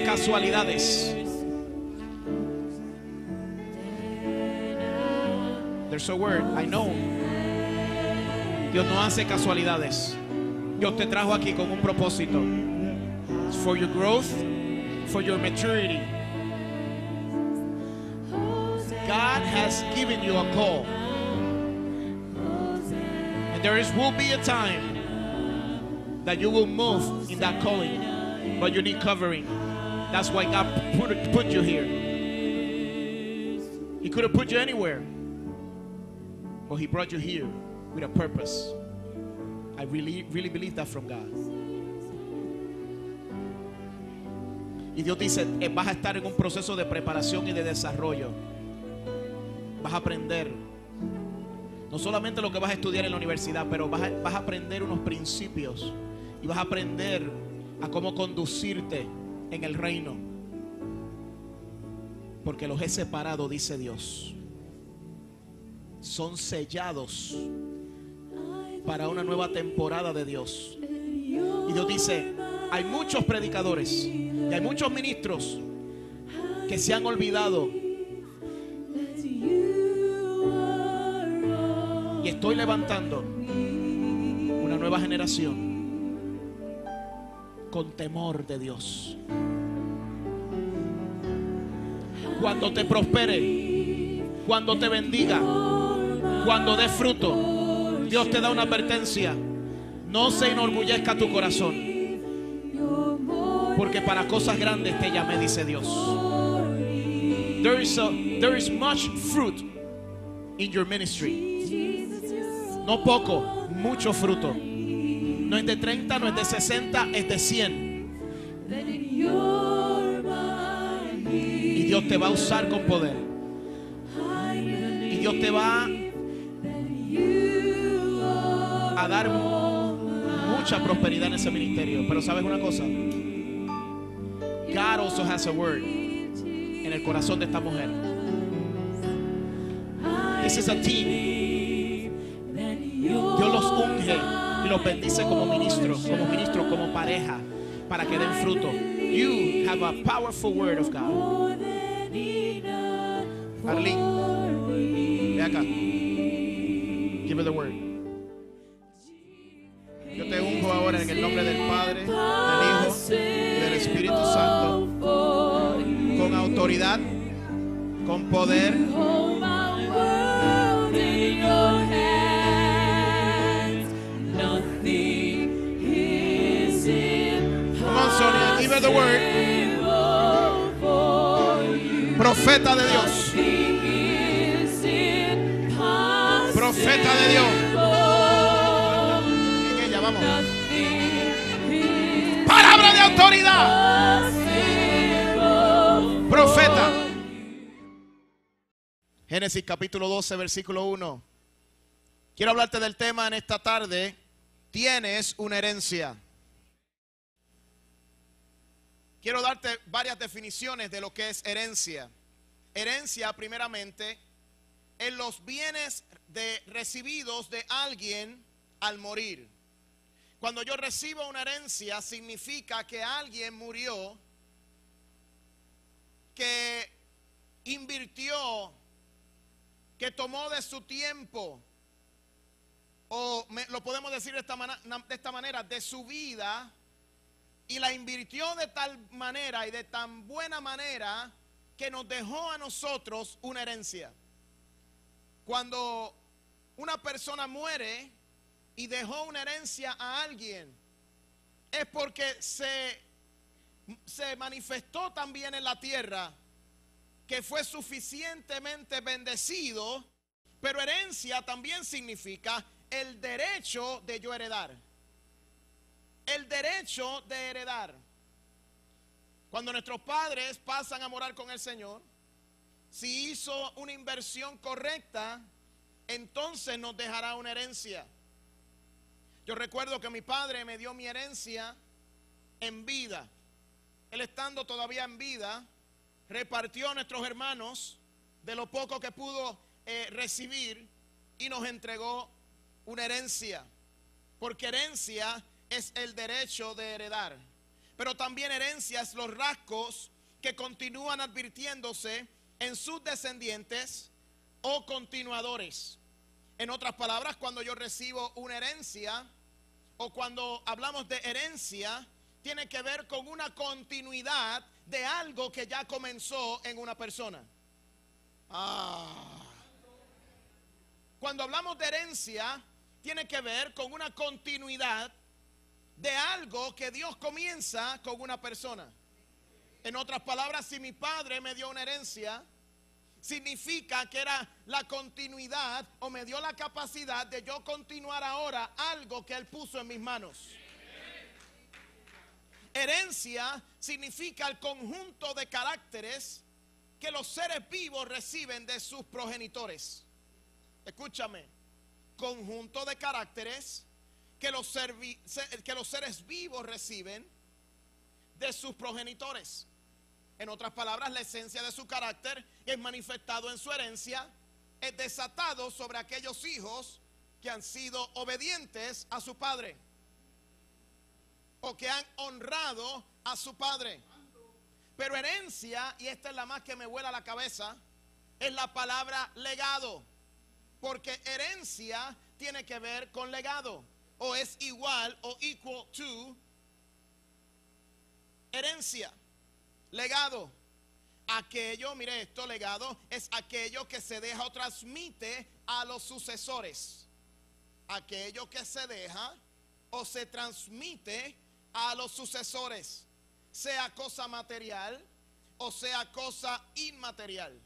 Casualidades. There's a word, I know. Dios no hace casualidades. Dios te trajo aquí con un propósito. It's for your growth, for your maturity. God has given you a call. And there will be a time that you will move in that calling, but you need covering. That's why God put you here. He could have put you anywhere, but He brought you here with a purpose. I really believe that from God. Y Dios dice, vas a estar en un proceso de preparación y de desarrollo. Vas a aprender no solamente lo que vas a estudiar en la universidad, pero vas a aprender unos principios y vas a aprender a cómo conducirte en el reino, porque los he separado, dice Dios. Son sellados para una nueva temporada de Dios. Y Dios dice, hay muchos predicadores y hay muchos ministros que se han olvidado, y estoy levantando una nueva generación con temor de Dios. Cuando te prospere, cuando te bendiga, cuando dé fruto, Dios te da una advertencia: no se enorgullezca tu corazón, porque para cosas grandes te llamé, dice Dios. There is much fruit in your ministry. No poco, mucho fruto. No es de 30, no es de 60, es de 100. Y Dios te va a usar con poder. Y Dios te va a dar mucha prosperidad en ese ministerio. Pero ¿sabes una cosa? God also has a word en el corazón de esta mujer. This is a team. Dios los unge y los bendice como ministros, como pareja, para que den fruto. You have a powerful word of God. Arlene, ve acá. Give her the word. Yo te unjo ahora en el nombre del Padre, del Hijo y del Espíritu Santo, con autoridad, con poder. Give her the word. Profeta de Dios. Profeta de Dios. En ella, vamos. Palabra de autoridad. Profeta. Génesis capítulo 12, versículo 1. Quiero hablarte del tema en esta tarde. Tienes una herencia. Quiero darte varias definiciones de lo que es herencia. Herencia, primeramente, en los bienes recibidos de alguien al morir. Cuando yo recibo una herencia, significa que alguien murió, que invirtió, que tomó de su tiempo, o lo podemos decir de esta manera, de su vida, y la invirtió de tal manera y de tan buena manera que nos dejó a nosotros una herencia. Cuando una persona muere y dejó una herencia a alguien, es porque se manifestó también en la tierra que fue suficientemente bendecido, pero herencia también significa el derecho de yo heredar. El derecho de heredar. Cuando nuestros padres pasan a morar con el Señor, si hizo una inversión correcta, entonces nos dejará una herencia. Yo recuerdo que mi padre me dio mi herencia en vida. Él estando todavía en vida, repartió a nuestros hermanos de lo poco que pudo recibir y nos entregó una herencia. Porque herencia es el derecho de heredar. Pero también herencia es los rasgos que continúan advirtiéndose en sus descendientes o continuadores. En otras palabras, cuando yo recibo una herencia o cuando hablamos de herencia, tiene que ver con una continuidad de algo que ya comenzó en una persona. Cuando hablamos de herencia, tiene que ver con una continuidad de algo que Dios comienza con una persona. En otras palabras, si mi padre me dio una herencia, significa que era la continuidad o me dio la capacidad de yo continuar ahora algo que él puso en mis manos. Herencia significa el conjunto de caracteres que los seres vivos reciben de sus progenitores. Escúchame, conjunto de caracteres que los seres vivos reciben de sus progenitores. En otras palabras, la esencia de su carácter es manifestado en su herencia, es desatado sobre aquellos hijos que han sido obedientes a su padre o que han honrado a su padre. Pero herencia, y esta es la más que me vuela la cabeza, es la palabra legado, porque herencia tiene que ver con legado, o es igual o equal to herencia. Legado, aquello, mire esto, legado es aquello que se deja o transmite a los sucesores. Aquello que se deja o se transmite a los sucesores, sea cosa material o sea cosa inmaterial.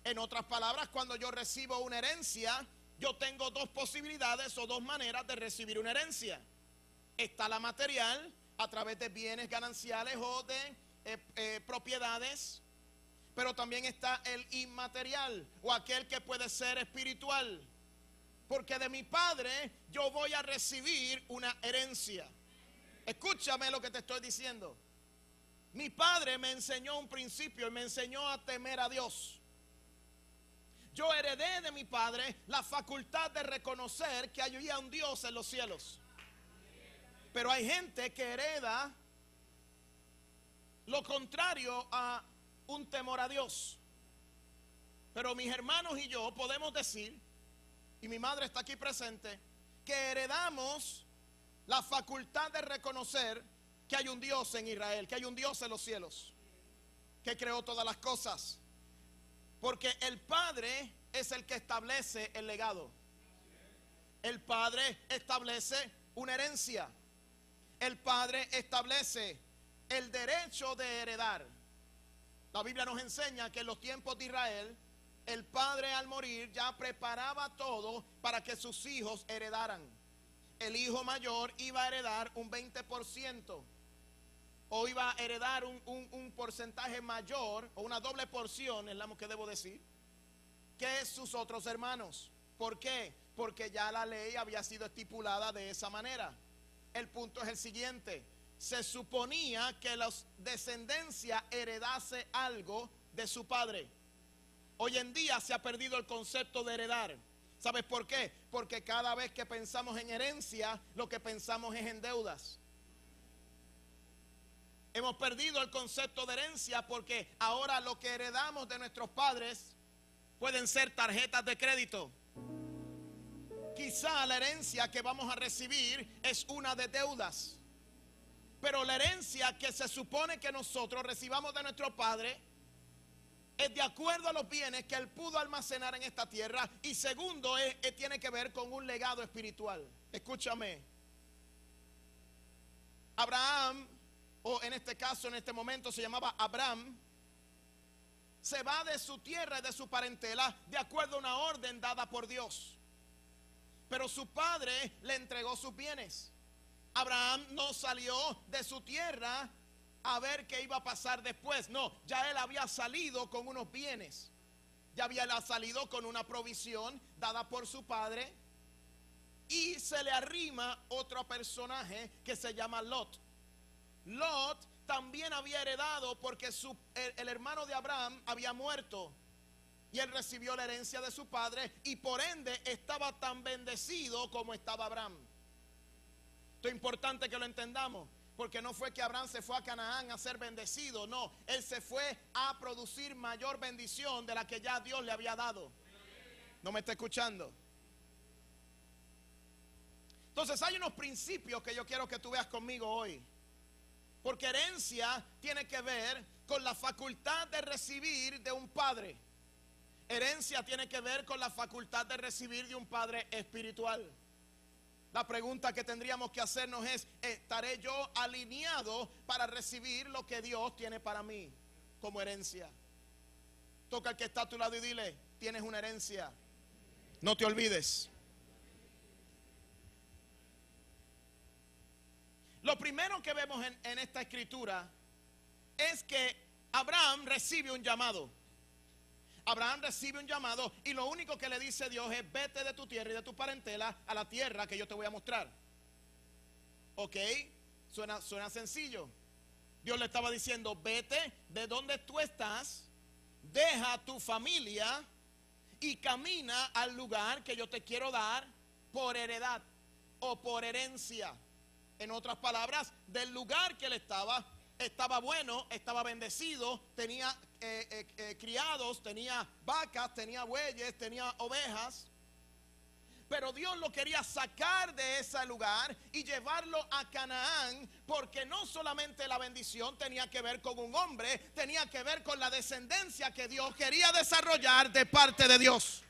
En otras palabras, cuando yo recibo una herencia, yo tengo dos posibilidades o dos maneras de recibir una herencia. Está la material, a través de bienes gananciales o de propiedades, pero también está el inmaterial o aquel que puede ser espiritual, porque de mi padre yo voy a recibir una herencia. Escúchame lo que te estoy diciendo. Mi padre me enseñó un principio y me enseñó a temer a Dios. Yo heredé de mi padre la facultad de reconocer que había un Dios en los cielos. Pero hay gente que hereda lo contrario a un temor a Dios. Pero mis hermanos y yo podemos decir, y mi madre está aquí presente, que heredamos la facultad de reconocer que hay un Dios en Israel, que hay un Dios en los cielos, que creó todas las cosas. Porque el Padre es el que establece el legado. El Padre establece una herencia. El Padre establece el derecho de heredar. La Biblia nos enseña que en los tiempos de Israel, el padre al morir ya preparaba todo para que sus hijos heredaran. El hijo mayor iba a heredar un 20%, o iba a heredar un porcentaje mayor, o una doble porción, es lo que debo decir, que sus otros hermanos. ¿Por qué? Porque ya la ley había sido estipulada de esa manera. El punto es el siguiente: se suponía que la descendencia heredase algo de su padre. Hoy en día se ha perdido el concepto de heredar. ¿Sabes por qué? Porque cada vez que pensamos en herencia, lo que pensamos es en deudas. Hemos perdido el concepto de herencia porque ahora lo que heredamos de nuestros padres pueden ser tarjetas de crédito. Quizá la herencia que vamos a recibir es una de deudas. Pero la herencia que se supone que nosotros recibamos de nuestro padre es de acuerdo a los bienes que él pudo almacenar en esta tierra. Y segundo, tiene que ver con un legado espiritual. Escúchame. Abraham, o en este caso, en este momento se llamaba Abram, se va de su tierra y de su parentela de acuerdo a una orden dada por Dios. Pero su padre le entregó sus bienes. Abraham no salió de su tierra a ver qué iba a pasar después. No, ya él había salido con unos bienes. Ya había salido con una provisión dada por su padre. Y se le arrima otro personaje que se llama Lot. Lot también había heredado porque el hermano de Abraham había muerto. Y él recibió la herencia de su padre y por ende estaba tan bendecido como estaba Abraham. Esto es importante que lo entendamos, porque no fue que Abraham se fue a Canaán a ser bendecido, no, él se fue a producir mayor bendición de la que ya Dios le había dado. ¿No me está escuchando? Entonces hay unos principios que yo quiero que tú veas conmigo hoy, porque herencia tiene que ver con la facultad de recibir de un padre. Herencia tiene que ver con la facultad de recibir de un padre espiritual. La pregunta que tendríamos que hacernos es: ¿estaré yo alineado para recibir lo que Dios tiene para mí como herencia? Toca al que está a tu lado y dile: tienes una herencia. No te olvides. Lo primero que vemos en esta escritura es que Abraham recibe un llamado. Abraham recibe un llamado y lo único que le dice Dios es: vete de tu tierra y de tu parentela a la tierra que yo te voy a mostrar. ¿Ok? Suena sencillo. Dios le estaba diciendo: vete de donde tú estás, deja tu familia y camina al lugar que yo te quiero dar por heredad o por herencia. En otras palabras, del lugar que él estaba bueno, estaba bendecido, tenía criados, tenía vacas, tenía bueyes, tenía ovejas. Pero Dios lo quería sacar de ese lugar y llevarlo a Canaán, porque no solamente la bendición tenía que ver con un hombre, tenía que ver con la descendencia que Dios quería desarrollar de parte de Dios.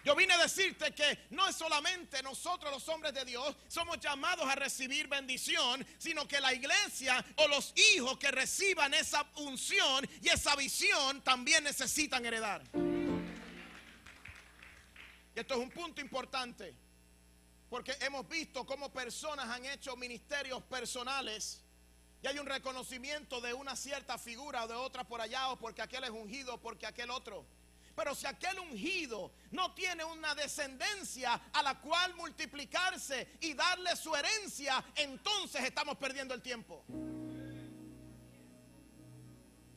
Yo vine a decirte que no es solamente nosotros los hombres de Dios somos llamados a recibir bendición, sino que la iglesia o los hijos que reciban esa unción y esa visión también necesitan heredar. Y esto es un punto importante, porque hemos visto cómo personas han hecho ministerios personales y hay un reconocimiento de una cierta figura o de otra por allá, o porque aquel es ungido, porque aquel otro. Pero si aquel ungido no tiene una descendencia a la cual multiplicarse y darle su herencia, entonces estamos perdiendo el tiempo.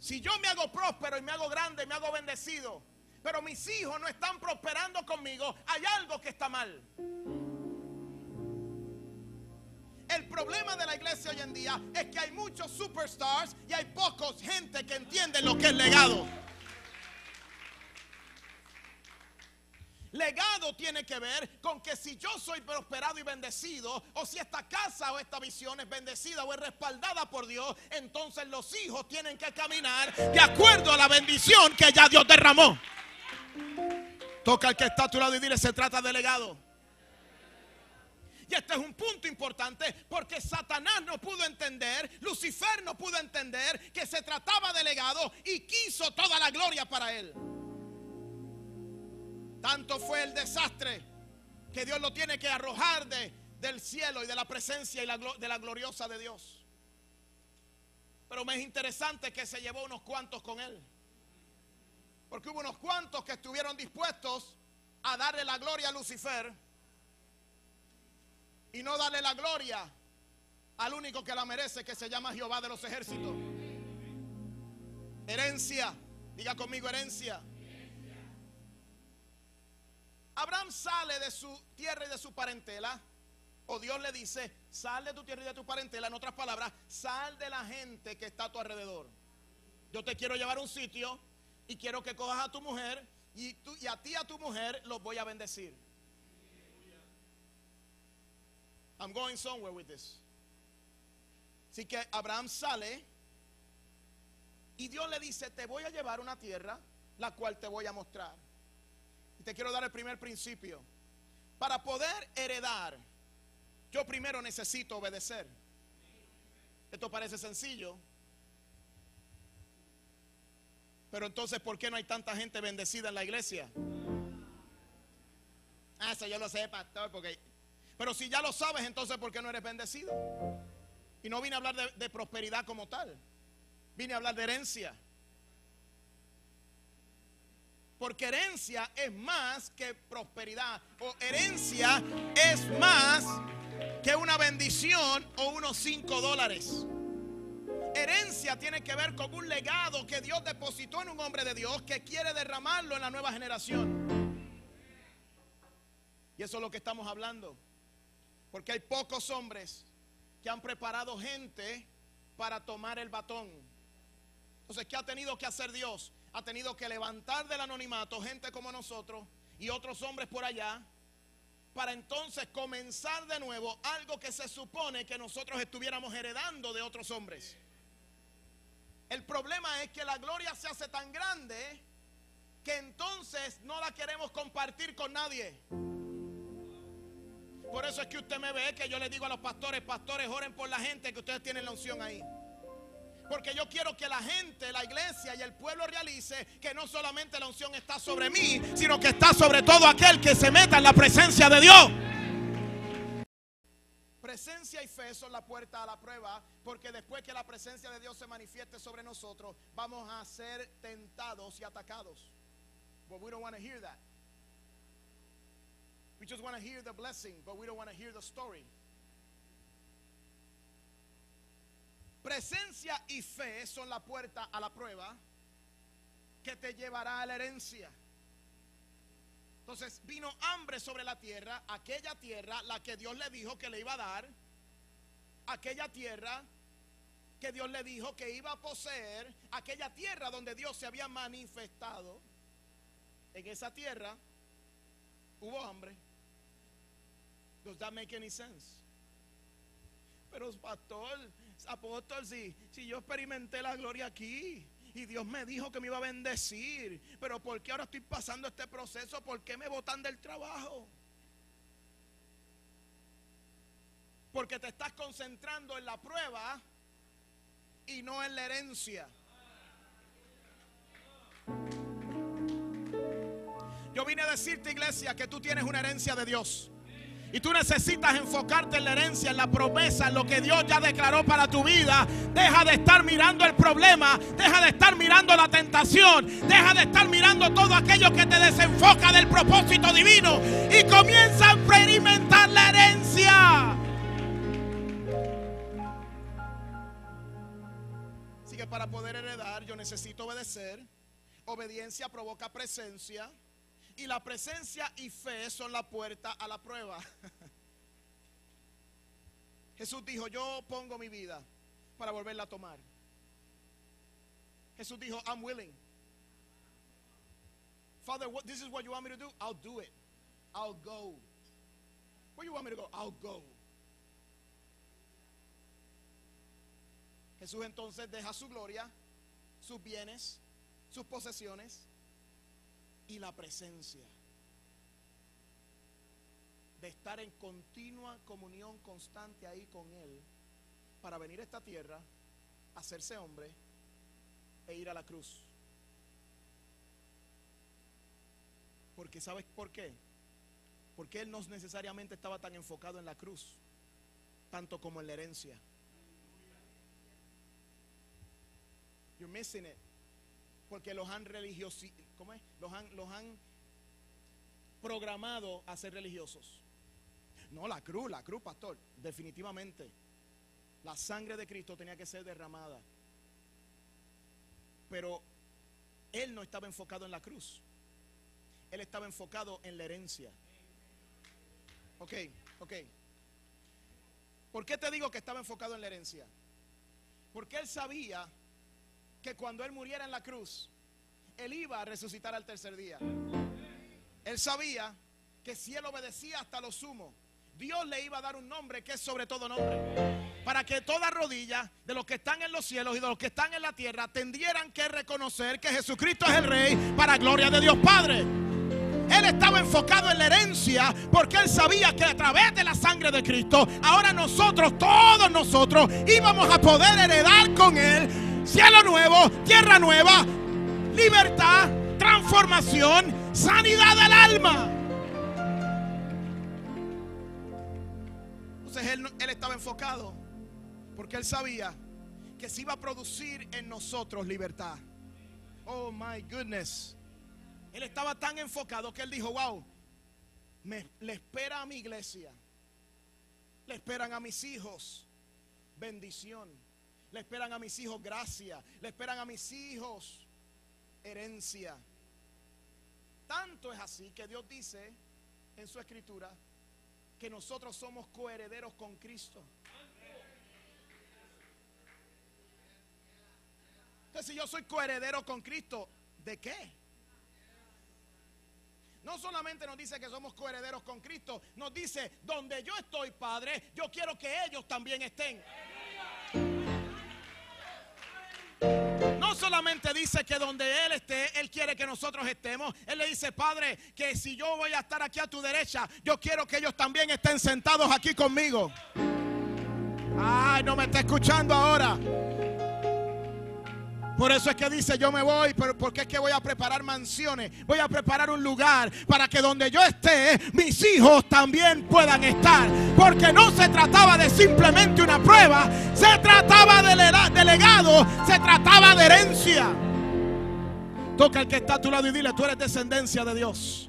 Si yo me hago próspero y me hago grande y me hago bendecido, pero mis hijos no están prosperando conmigo, hay algo que está mal. El problema de la iglesia hoy en día es que hay muchos superstars y hay pocos gente que entienden lo que es legado. Legado tiene que ver con que si yo soy prosperado y bendecido, o si esta casa o esta visión es bendecida o es respaldada por Dios, entonces los hijos tienen que caminar de acuerdo a la bendición que ya Dios derramó. Toca al que está a tu lado y dile: se trata de legado. Y este es un punto importante, porque Satanás no pudo entender, Lucifer no pudo entender que se trataba de legado y quiso toda la gloria para él. Tanto fue el desastre que Dios lo tiene que arrojar del cielo y de la presencia y de la gloriosa de Dios. Pero me es interesante que se llevó unos cuantos con él, porque hubo unos cuantos que estuvieron dispuestos a darle la gloria a Lucifer y no darle la gloria al único que la merece, que se llama Jehová de los ejércitos. Herencia, diga conmigo: herencia. Abraham sale de su tierra y de su parentela, o Dios le dice: sal de tu tierra y de tu parentela. En otras palabras, sal de la gente que está a tu alrededor. Yo te quiero llevar a un sitio y quiero que cojas a tu mujer y a ti y a tu mujer los voy a bendecir. I'm going somewhere with this. Así que Abraham sale y Dios le dice: te voy a llevar a una tierra la cual te voy a mostrar. Y te quiero dar el primer principio. Para poder heredar, yo primero necesito obedecer. Esto parece sencillo, Pero entonces, ¿por qué no hay tanta gente bendecida en la iglesia? Eso yo lo sé, pastor, pero si ya lo sabes, entonces ¿por qué no eres bendecido? Y no vine a hablar de prosperidad como tal. Vine a hablar de herencia. Porque herencia es más que prosperidad. O herencia es más que una bendición o unos $5. Herencia tiene que ver con un legado que Dios depositó en un hombre de Dios que quiere derramarlo en la nueva generación. Y eso es lo que estamos hablando. Porque hay pocos hombres que han preparado gente para tomar el batón. Entonces, ¿qué ha tenido que hacer Dios? Ha tenido que levantar del anonimato gente como nosotros y otros hombres por allá, para entonces comenzar de nuevo algo que se supone que nosotros estuviéramos heredando de otros hombres. El problema es que la gloria se hace tan grande que entonces no la queremos compartir con nadie. Por eso es que usted me ve que yo le digo a los pastores: pastores, oren por la gente, que ustedes tienen la unción ahí. Porque yo quiero que la gente, la iglesia y el pueblo realice que no solamente la unción está sobre mí, sino que está sobre todo aquel que se meta en la presencia de Dios. Presencia y fe son la puerta a la prueba, porque después que la presencia de Dios se manifieste sobre nosotros, vamos a ser tentados y atacados. But we don't want to hear that. We just want to hear the blessing, but we don't want to hear the story. Presencia y fe son la puerta a la prueba que te llevará a la herencia. Entonces vino hambre sobre la tierra, aquella tierra la que Dios le dijo que le iba a dar, aquella tierra que Dios le dijo que iba a poseer, aquella tierra donde Dios se había manifestado. En esa tierra hubo hambre. Does that make any sense? Pero pastor, apóstol, si yo experimenté la gloria aquí y Dios me dijo que me iba a bendecir, pero ¿por qué ahora estoy pasando este proceso? ¿Por qué me botan del trabajo? Porque te estás concentrando en la prueba y no en la herencia. Yo vine a decirte, iglesia, que tú tienes una herencia de Dios. Y tú necesitas enfocarte en la herencia, en la promesa, en lo que Dios ya declaró para tu vida. Deja de estar mirando el problema, deja de estar mirando la tentación, deja de estar mirando todo aquello que te desenfoca del propósito divino y comienza a experimentar la herencia. Así que para poder heredar yo necesito obedecer. Obediencia provoca presencia. Y la presencia y fe son la puerta a la prueba. Jesús dijo: yo pongo mi vida para volverla a tomar. Jesús dijo: I'm willing. Father, this is what you want me to do? I'll do it. I'll go. Where you want me to go? I'll go. Jesús entonces deja su gloria, sus bienes, sus posesiones y la presencia de estar en continua comunión constante ahí con Él, para venir a esta tierra, hacerse hombre e ir a la cruz. Porque ¿sabes por qué? Porque Él no necesariamente estaba tan enfocado en la cruz, tanto como en la herencia. You're missing it. Porque los han ¿cómo es? Los han programado a ser religiosos. No, la cruz, pastor, definitivamente. La sangre de Cristo tenía que ser derramada. Pero Él no estaba enfocado en la cruz. Él estaba enfocado en la herencia. Ok. ¿Por qué te digo que estaba enfocado en la herencia? Porque Él sabía que cuando Él muriera en la cruz, Él iba a resucitar al tercer día. Él sabía que si Él obedecía hasta lo sumo, Dios le iba a dar un nombre que es sobre todo nombre, para que toda rodilla de los que están en los cielos y de los que están en la tierra tendieran que reconocer que Jesucristo es el Rey, para gloria de Dios Padre. Él estaba enfocado en la herencia porque Él sabía que a través de la sangre de Cristo, ahora nosotros, todos nosotros, íbamos a poder heredar con Él cielo nuevo, tierra nueva, libertad, transformación, sanidad al alma. Entonces él estaba enfocado porque él sabía que se iba a producir en nosotros libertad. Oh my goodness. Él estaba tan enfocado que él dijo, wow, le espera a mi iglesia, le esperan a mis hijos bendición, le esperan a mis hijos gracia, le esperan a mis hijos herencia. Tanto es así que Dios dice en su escritura que nosotros somos coherederos con Cristo. Entonces, si yo soy coheredero con Cristo, ¿de qué? No solamente nos dice que somos coherederos con Cristo, nos dice, donde yo estoy, Padre, yo quiero que ellos también estén. No solamente dice que donde Él esté, Él quiere que nosotros estemos. Él le dice, Padre, que si yo voy a estar aquí a tu derecha, yo quiero que ellos también estén sentados aquí conmigo. Ay, no me está escuchando ahora. Por eso es que dice, yo me voy, pero porque es que voy a preparar mansiones, voy a preparar un lugar para que donde yo esté, mis hijos también puedan estar. Porque no se trataba de simplemente una prueba, se trataba de legado, se trataba de herencia. Toca al que está a tu lado y dile, tú eres descendencia de Dios.